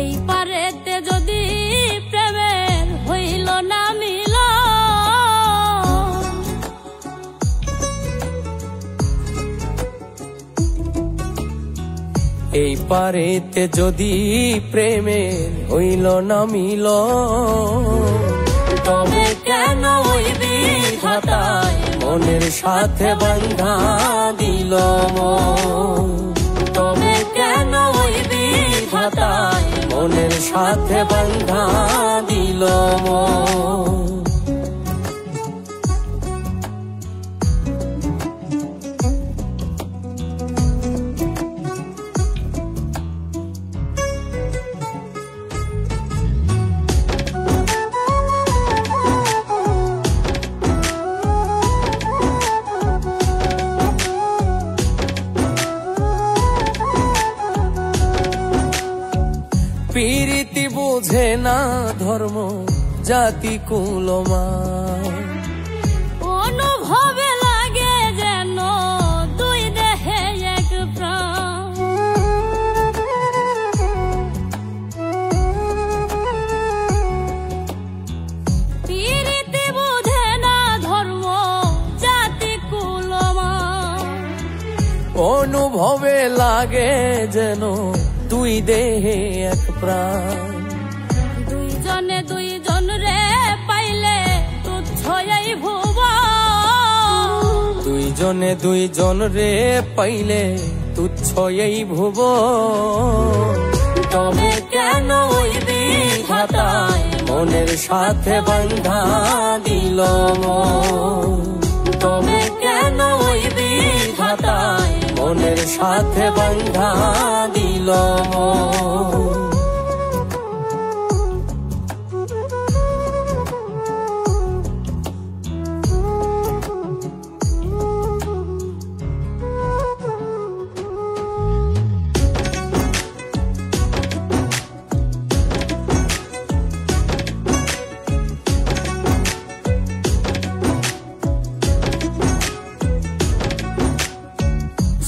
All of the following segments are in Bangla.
এই পারেতে যদি প্রেমের হইল না মিল, এই পারেতে যদি প্রেমের হইল না মিল, তবে কেন ওই বিধাতায় মনের সাথে বাঁধা দিল মন। তবে কেন ওই বিধাতায় মনের সাথে বাঁধা দিল মন। প্রীতি বুঝে না ধর্ম জাতি কুলমান, অনুভবে লাগে যেন দুই দেহে এক প্রাণ। প্রীতি বুঝে না ধর্ম জাতি কুলমান, অনুভবে লাগে যেন দুই দেহে এক প্রাণ। দুইজনে দুইজন রে পাইলে তুচ্ছ এই ভুবন, দুইজনে দুইজন রে পাইলে তুচ্ছ এই ভুবন। তবে কেন ওই বিধাতায় মনের সাথে বাঁধা দিল মন। তবে কেন ওই বিধাতায় মনের সাথে বাঁধা দিল মন।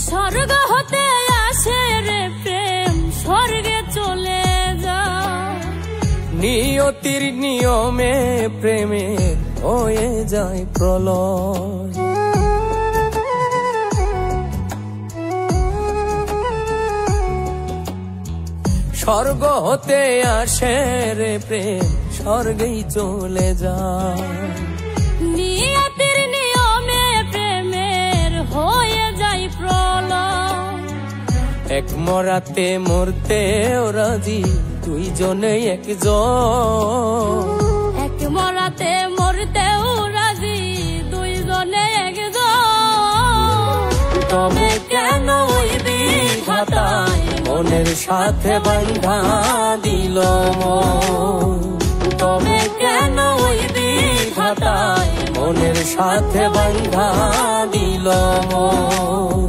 স্বর্গ হতে আসে রে প্রেম, স্বর্গে চলে যায়। নিয়তির নিয়মে প্রেমে হয়ে যায় প্রলয়। স্বর্গ হতে আসে রে প্রেম, স্বর্গেই চলে যায়। নিয়তির নিয়মে প্রেমের হয়ে যায় প্রলয়। এক মরাতে মরতেও রাজি দুইজনে একজন। এক মরাতে মরতেও রাজি দুইজনে একজন। তবে কেন ওই বিধাতায় মনের সাথে বাঁধা দিল মন। তবে কেন ওই বিধাতায় মনের সাথে বাঁধা দিল মন।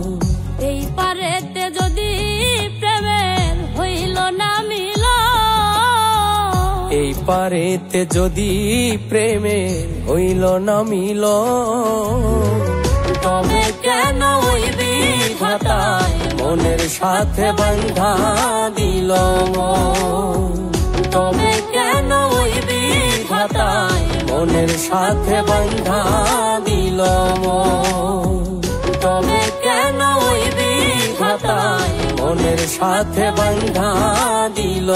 এই পারেতে যদি প্রেমের হইল না মিল, এই পারেতে যদি প্রেমের হইল না মিল, তবে কেন ওই বিধাতায় মনের সাথে বাঁধা দিল মন। তবে কেন ওই বিধাতায় মনের সাথে বাঁধা দিল মন। তবে কেন ওই বিধাতায় মনের সাথে বাঁধা দিল।